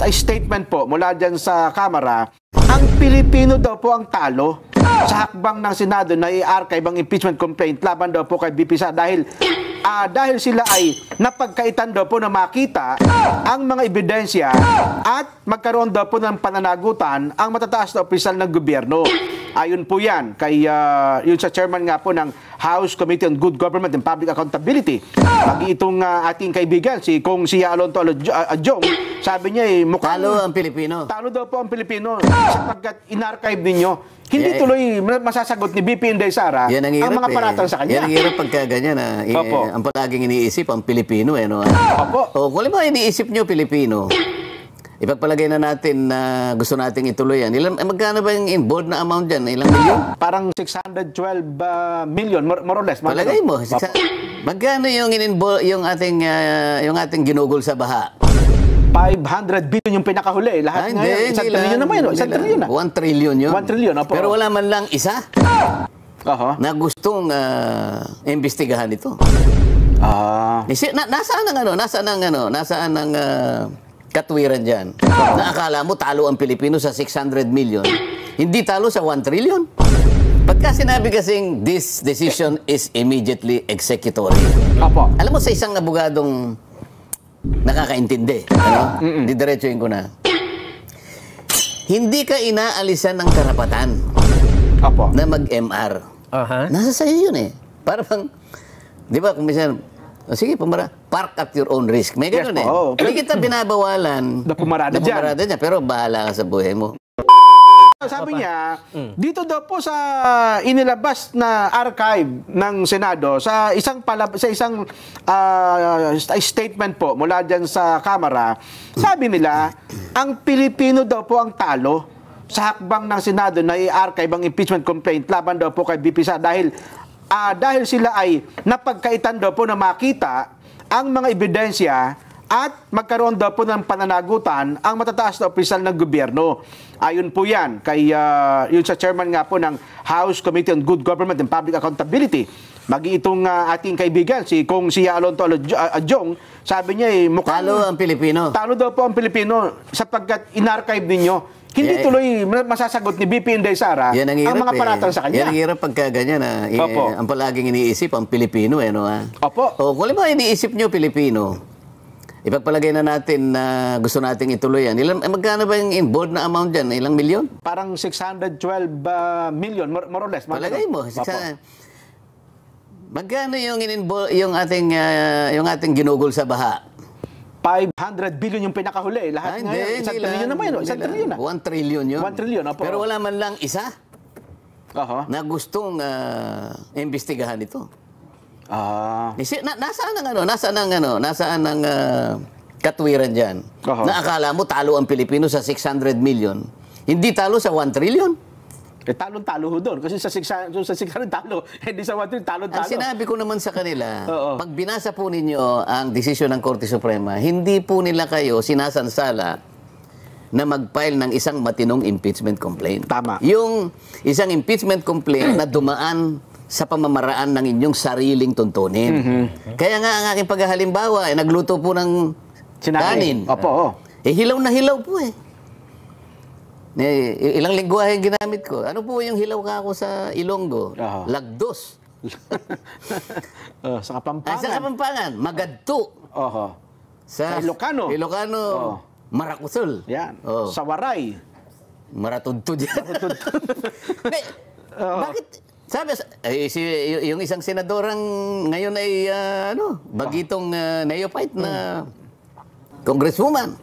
statement po mula dyan sa Kamara, ang Pilipino daw po ang talo sa hakbang ng Senado na i-archive ang impeachment complaint laban daw po kay BP Sara dahil sila ay napagkaitan daw po na makita ang mga ebidensya at magkaroon daw po ng pananagutan ang matataas na opisyal ng gobyerno. Ayon po yan kay yun sa chairman nga po ng House Committee on Good Government and Public Accountability. Pag itong ating kaibigan, si Kong Sia Alonto Adjong, sabi niya mukhang talo ang Pilipino. Talo daw po ang Pilipino sapagkat in-archive ninyo. Hindi tuloy masasagot ni BP Inday Sara ang mga paratang sa kanya. Yan ang hirap pagka ganyan. Ang palaging iniisip ang Pilipino. No? Opo. O, kung ba iniisip nyo Pilipino, ipagpalagay na natin na gusto nating ituloy yan. Magkano ba yung involved na amount dyan? Ilang milyon? Parang 612 million, more or less. Palagay mo. Magkano yung ating ginugol sa baha? 500 billion yung pinakahuli. Lahat ngayon, 1 trillion naman yun. 1 trillion na. 1 trillion yun. 1 trillion, opo. Pero wala man lang isa na gustong imbestigahan ito. Nasaan ang katwiran dyan? Na akala mo talo ang Pilipino sa 600 million. Hindi talo sa 1 trillion. Pagka sinabi kasing this decision is immediately executory. Opo. Alam mo sa isang abogadong nakakaintindi, didiretsuhin ko na. Hindi ka inaalisan ng karapatan na mag-MR. Nasa sa'yo yun eh. Parang, di ba, kung minsan, sige, park at your own risk. May ganun Hindi kita binabawalan na pumarada dyan. Pero bahala ka sa buhay mo. Sabi niya, dito daw po sa inilabas na archive ng Senado, sa isang statement po mula dyan sa Kamara, sabi nila, ang Pilipino daw po ang talo sa hakbang ng Senado na i-archive ang impeachment complaint laban daw po kay BP Sara dahil sila ay napagkaitan daw po na makita ang mga ebidensya at magkaroon daw po ng pananagutan ang matataas na opisyal ng gobyerno. Ayon po yan kay yun sa chairman nga po ng House Committee on Good Government and Public Accountability. Itong ating kaibigan, si Kong Sia Alonto Adjong, sabi niya mukhang talo ang Pilipino. Talo daw po ang Pilipino sapagkat in-archive ninyo. Hindi tuloy masasagot ni BP Inday Sara ang mga paratang sa kanya. Yan ang hirap pagka ganyan. Ang palaging iniisip ang Pilipino. No? Opo. O, kung ba iniisip nyo Pilipino, ipagpalagay na natin na gusto nating ituloy yan. Magkano ba yung involved na amount dyan? Ilang milyon? Parang 612 million, more or less. Palagay mo. Magkano yung ating ginugol sa baha? 500 billion yung pinakahuli. Lahat ngayon, 1 trillion naman yun. 1 trillion na. 1 trillion yun. 1 trillion, opo. Pero wala man lang isa na gustong imbestigahan ito. Nasaan ang katwiran dyan? Na akala mo talo ang Pilipino sa 600 million. Hindi talo sa 1 trillion. Talon-talo ho doon. Kasi sa 600 talo. Hindi sa 1 trillion, talon-talo. Ang sinabi ko naman sa kanila, pag binasa po ninyo ang desisyon ng Korte Suprema, hindi po nila kayo sinasansala na mag-file ng isang matinong impeachment complaint. Tama. Yung isang impeachment complaint na dumaan sa pamamaraan ng inyong sariling tuntunin. Kaya nga ang aking paghahalimbawa, nagluto po ng kanin. Opo. Hilaw na hilaw po eh. Ilang lingwahe ginamit ko. Ano po yung hilaw ka ako sa Ilonggo? Lagdos. Sa Kapampangan. Sa Kapampangan, Magadto. Sa Ilocano. Marakusol. Yan. Sa Waray. Maratudtud yan. Bakit? Sabi, yung isang senadorang ngayon ay bagitong neophyte na congresswoman.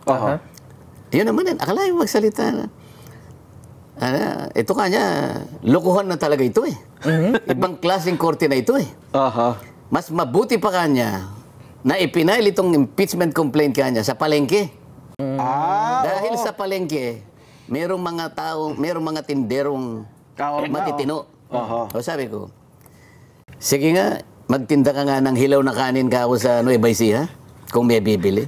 Yun naman din. Akala yung magsalita na. Ito kanya, lokohan na talaga ito eh. Ibang klaseng korte na ito eh. Mas mabuti pa kanya na ipinail itong impeachment complaint kanya sa palengke. Dahil sa palengke, merong mga tinderong matitino. O sabi ko, sige nga, magtinda ka nga ng hilaw na kanin ka ako sa Nueva Ecija, kung may bibili.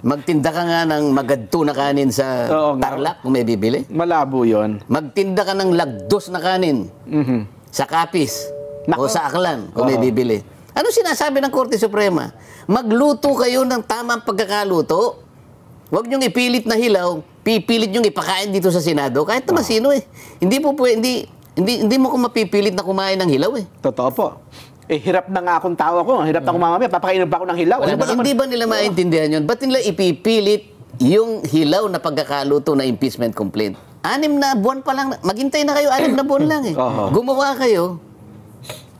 Magtinda ka nga ng magadto na kanin sa Tarlac kung may bibili. Malabo yon. Magtinda ka ng lagdos na kanin sa Capiz o sa Aklan kung may bibili. Ano sinasabi ng Korte Suprema? Magluto kayo ng tamang pagkakaluto Huwag niyong ipilit na hilaw, pipilit niyong ipakain dito sa Senado, kahit naman sino eh. Hindi po pwede, hindi mo ko mapipilit na kumain ng hilaw eh. Totoo po. Hirap na nga akong tao ako. Hirap na akong mamamaya. Papakainin ba ako ng hilaw? Hindi ba nila maintindihan yun? Ba't nila ipipilit yung hilaw na pagkakaluto na impeachment complaint? 6 na buwan pa lang. Maghintay na kayo, 6 na buwan lang eh. Gumawa kayo,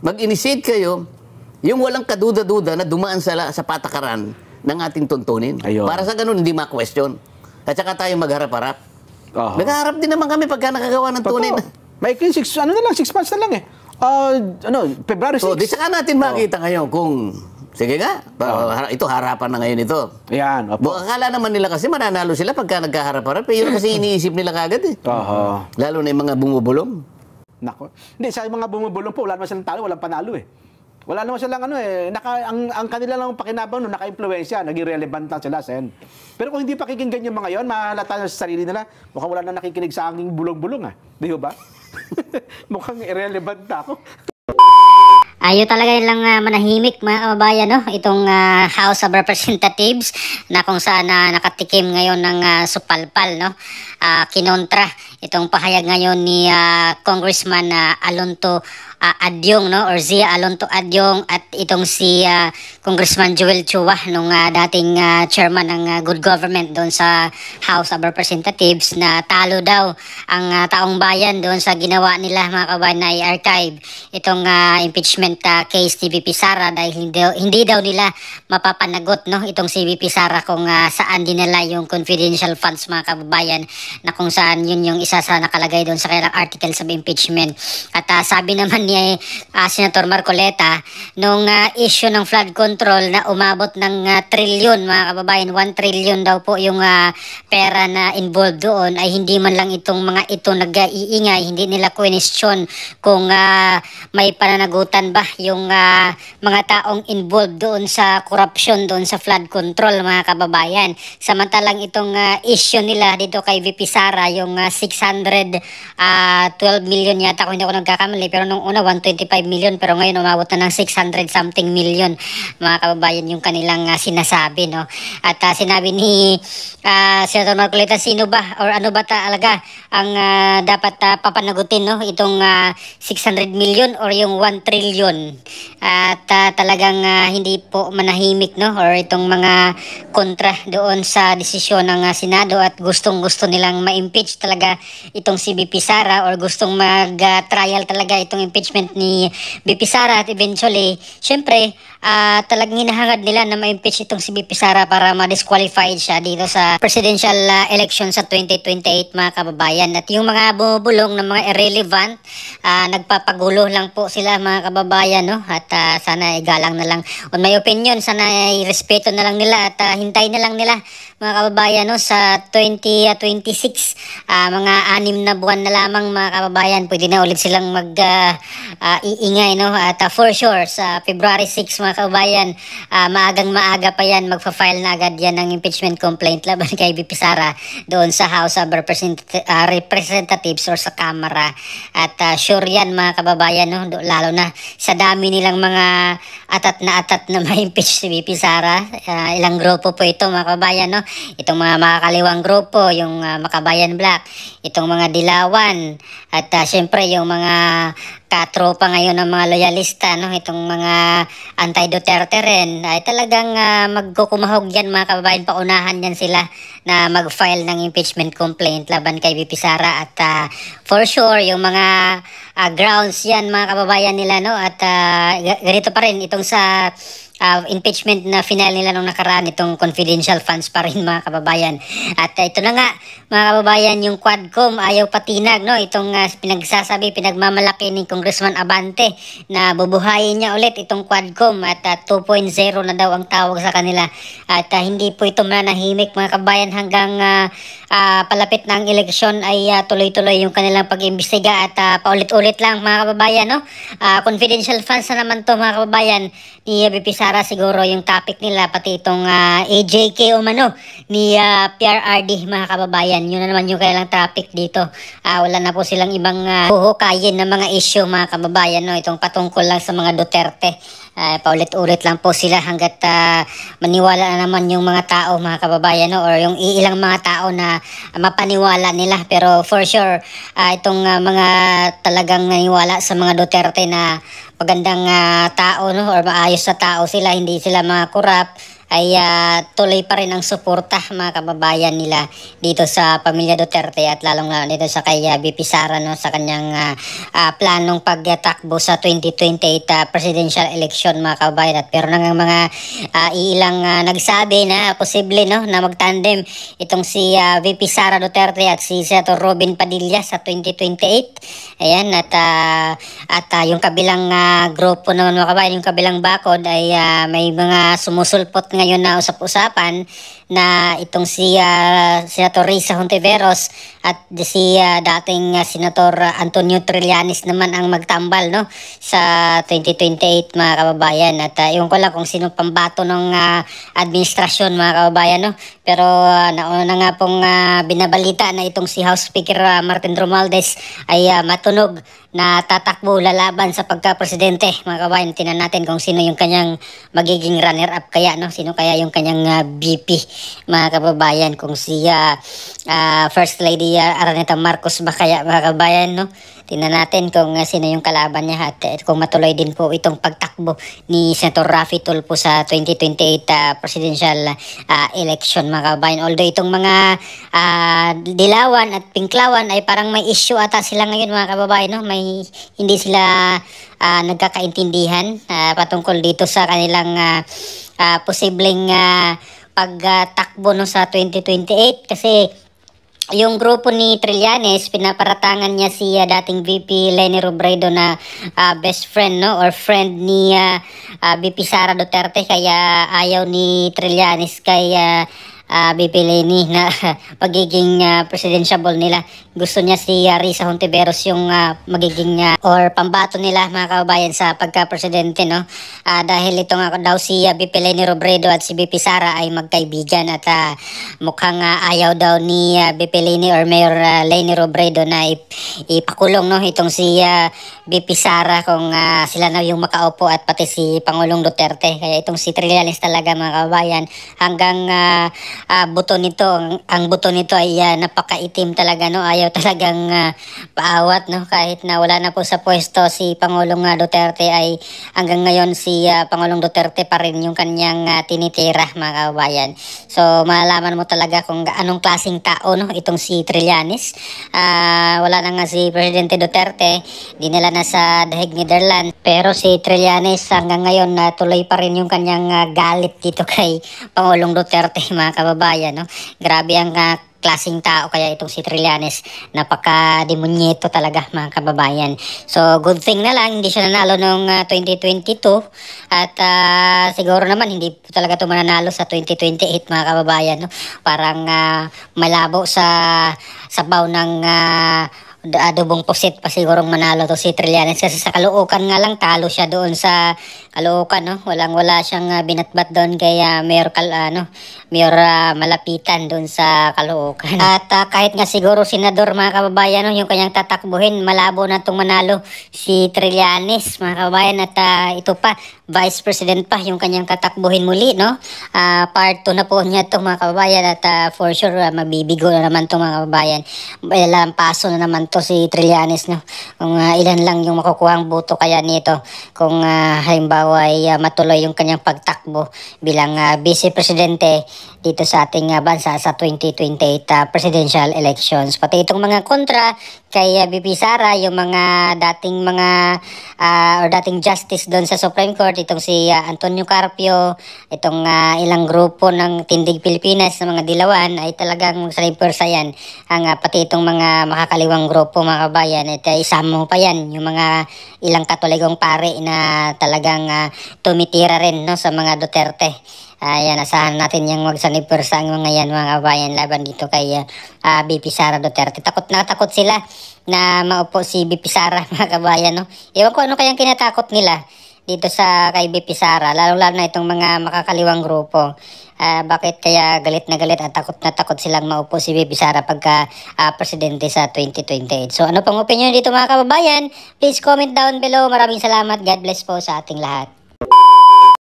mag-initiate kayo, yung walang kaduda-duda na dumaan sa patakaran ng ating tuntunin. Ayun. Para sa ganun, hindi ma-question. At saka tayo magharap-harap. Naghaharap din naman kami pagka nakagawa ng tunay na. May 6 months na lang eh. February 6. So, di saka natin makita ngayon kung, sige nga, ito harapan na ngayon ito. Yan. Akala naman nila kasi mananalo sila pagka nagkaharap-harap. Pero kasi iniisip nila kagad eh. Lalo na yung mga bumubulong. Nako. Hindi, sa mga bumubulong po, wala naman silang talo, walang panalo eh. Wala naman silang ang kanila lang pakinabang nung naka-impluwensya, naging relevant lang sila, Sen. Pero kung hindi pakikinggan yung mga yon, mahalata na sa sarili nila, mukhang wala na nakikinig sa aking bulong-bulong Di ba? Mukhang irrelevant na ako. Ayaw talaga lang manahimik mga kababayan, no? Itong House of Representatives na kung saan nakatikim ngayon ng supalpal, no? Kinontra itong pahayag ngayon ni Congressman Alonto Adyong, no? Or Zia Alonto Adyong at itong si Congressman Joel Chua nung dating chairman ng Good Government doon sa House of Representatives na talo daw ang taong bayan doon sa ginawa nila mga kababayan na i-archive itong impeachment case ni VP Sara dahil hindi daw nila mapapanagot, no, itong si VP Sara kung saan dinala yung confidential funds mga kababayan na kung saan yun yung isa sa nakalagay doon sa kanilang articles of impeachment. At sabi naman ni Senator Marcoleta nung issue ng flood control na umabot ng trilyon mga kababayan, 1 trillion daw po yung pera na involved doon ay hindi man lang itong mga ito nag-iingay, hindi nila question kung may pananagutan ba yung mga taong involved doon sa corruption doon sa flood control mga kababayan. Samantalang itong issue nila dito kay VP Sara yung 612 million yata kung hindi ako nagkakamali, pero nung una 125 million pero ngayon umabot na ng 600 something million mga kababayan yung kanilang sinasabi, no. At sinabi ni Senator Marcoleta, sino ba or ano ba talaga ang dapat papanagutin, no, itong 600 million or yung 1 trillion. At talagang hindi po manahimik, no, or itong mga kontra doon sa desisyon ng Senado at gustong-gusto nilang ma-impeach talaga itong si VP Sara or gustong mag-trial talaga itong impeachment ni VP Sara at eventually, syempre, talagang hinahangad nila na ma-impeach itong si VP Sara para ma-disqualified siya dito sa presidential election sa 2028 mga kababayan. At yung mga bumubulong na mga irrelevant, nagpapagulo lang po sila mga kababayan, no? At sana igalang na lang. On my opinion, sana respeto na lang nila at hintay na lang nila mga kababayan, no, sa 2026, mga 6 na buwan na lamang mga kababayan, pwede na ulit silang iingay, no, at for sure sa February 6 mga kababayan, maagang maaga pa yan, magfa-file na agad yan ng impeachment complaint laban kay VP Sara doon sa House of Representatives or sa Kamara. At sure yan mga kababayan, no, lalo na sa dami nilang mga atat na ma-impeach si VP Sara. Ilang grupo po ito mga kababayan, no? Itong mga makakaliwang grupo, yung Makabayan Black, itong mga Dilawan, at syempre yung mga katropa ngayon ng mga loyalista, no, itong mga anti-Duterte rin, ay talagang magkukumahog yan mga kababayan, paunahan yan sila na mag-file ng impeachment complaint laban kay VP Sara. At for sure yung mga grounds yan mga kababayan nila, no, at ganito pa rin itong sa impeachment na final nila nung nakaraan, itong confidential funds pa rin mga kababayan. At ito na nga mga kababayan, yung Quadcom ayaw patinag, no, itong pinagmamalaki ni Congressman Abante na bubuhayin niya ulit itong Quadcom at 2.0 na daw ang tawag sa kanila. At hindi po ito mananahimik mga kababayan hanggang palapit na ang eleksyon ay tuloy-tuloy yung kanilang pag-imbestiga at paulit-ulit lang mga kababayan, no. Confidential funds na naman to mga kababayan ni VP Sara, siguro yung topic nila, pati itong AJK o mano ni PRRD mga kababayan, yun na naman yung kailang topic dito. Wala na po silang ibang huhukayin na mga issue mga kababayan, no, itong patungkol lang sa mga Duterte. Paulit-ulit lang po sila hanggat maniwala na naman yung mga tao, mga kababayan, no? Or yung ilang mga tao na mapaniwala nila. Pero for sure, itong mga talagang naniwala sa mga Duterte na magandang tao, no? Or maayos sa tao sila, hindi sila mga korap, ay tuloy pa rin ang suporta, mga kababayan nila dito sa pamilya Duterte at lalong dito sa kay VP Sara, no, sa kanyang planong pagtakbo sa 2028 presidential election, mga kababayan. At pero nang mga ilang nagsabi na posible, no, na magtandem itong si VP Sara Duterte at si Senator Robin Padilla sa 2028. Ayan, at yung kabilang grupo naman, mga kababayan, yung kabilang bakod ay may mga sumusulpot ngayon na usap-usapan na itong si Senator Risa Hontiveros at si dating Senator Antonio Trillanes naman ang magtambal, no, sa 2028, mga kababayan. At iwan ko lang kung sino pambato ng administrasyon, mga kababayan, no. Pero nauna nga pong binabalita na itong si House Speaker Martin Romualdez ay matunog na tatakbo lalaban sa pagka-presidente, mga kababayan. Tingnan natin kung sino yung kanyang magiging runner-up kaya, no? Sino kaya yung kanyang VP, mga kababayan. Kung si First Lady Araneta Marcos ba kaya, mga kababayan, no? Tingnan natin kung sino yung kalaban niya at kung matuloy din po itong pagtakbo ni Senator Raffy Tulfo sa 2028 presidential election, mga kababayan. Although itong mga Dilawan at Pinklawan ay parang may issue ata sila ngayon, mga kababayan, no? May hindi sila nagkakaintindihan patungkol dito sa kanilang posibleng pagtakbo, no, sa 2028 kasi yung grupo ni Trillanes, pinaparatangan niya si dating VP Leni Robredo na best friend, no, or friend ni VP Sara Duterte, kaya ayaw ni Trillanes kay VP Leni na pagiging presidentiable nila. Gusto niya si Risa Hontiveros yung magiging or pambato nila, mga kababayan, sa pagka-presidente, no. Dahil ito nga daw si VP Leni Robredo at si VP Sara ay magkaibigan at mukhang ayaw daw ni VP Leni or Mayor Leni Robredo na ipakulong, no, itong si VP Sara kung sila na yung makaupo at pati si Pangulong Duterte. Kaya itong si Trillanes talaga, mga kababayan, hanggang buto nito, ang buto nito ay napakaitim talaga, no. Ayaw talagang paawat, no, kahit na wala na po sa pwesto si Pangulong Duterte, ay hanggang ngayon si Pangulong Duterte pa rin yung kanyang tinitira, mga kababayan. So malalaman mo talaga kung anong klaseng tao, no, itong si Trillanes. Wala na nga si Presidente Duterte, dinala na sa dahig Netherlands, pero si Trillanes hanggang ngayon tuloy pa rin yung kanyang galit dito kay Pangulong Duterte, mga kababayan, no. Grabe ang klaseng tao kaya itong si Trillanes, napaka-demonyeto talaga, mga kababayan. So good thing na lang hindi siya nanalo noong 2022 at siguro naman hindi talaga ito mananalo sa 2028, mga kababayan, no. Parang malabo sa sabaw ng adobong pusit pa sigurong manalo to si Trillanes kasi sa Caloocan nga lang talo siya doon sa Caloocan, no. Wala siyang binatbat doon kay Mayor Malapitan doon sa Caloocan. At kahit nga siguro senador, mga kababayan, no, yung kanyang tatakbuhin, malabo na itong manalo si Trillanes, mga kababayan. At ito pa, Vice President pa yung kanyang tatakbuhin muli, no. Part 2 na po niya ito, mga kababayan, at for sure mabibigo na naman ito, mga kababayan. Paso na naman to si Trillanes, no. Kung ilan lang yung makukuhang boto kaya nito kung halimbawa ay matuloy yung kanyang pagtakbo bilang Vice Presidente dito sa ating bansa sa 2028 presidential elections. Pati itong mga kontra kay VP Sara, yung mga dating or dating justice doon sa Supreme Court, itong si Antonio Carpio, itong ilang grupo ng Tindig Pilipinas na mga Dilawan, ay talagang sniper sa yan. Pati itong mga makakaliwang grupo, mga kabayan, at isama mo pa yan yung mga ilang katolikong pare na talagang tumitira rin, no, sa mga Duterte. Ayan, asahan natin yung magsanipursa ang mga yan, mga kabayan, laban dito kay VP Sara Duterte. Takot na takot sila na maupo si VP Sara, mga kabayan, no. Ewan ko ano kayang kinatakot nila dito sa kay VP Sara, lalo na itong mga makakaliwang grupo. Bakit kaya galit na galit at takot na takot silang maupo si VP Sara pagka presidente sa 2028. So ano pang opinion dito, mga kababayan? Please comment down below. Maraming salamat. God bless po sa ating lahat. Sir.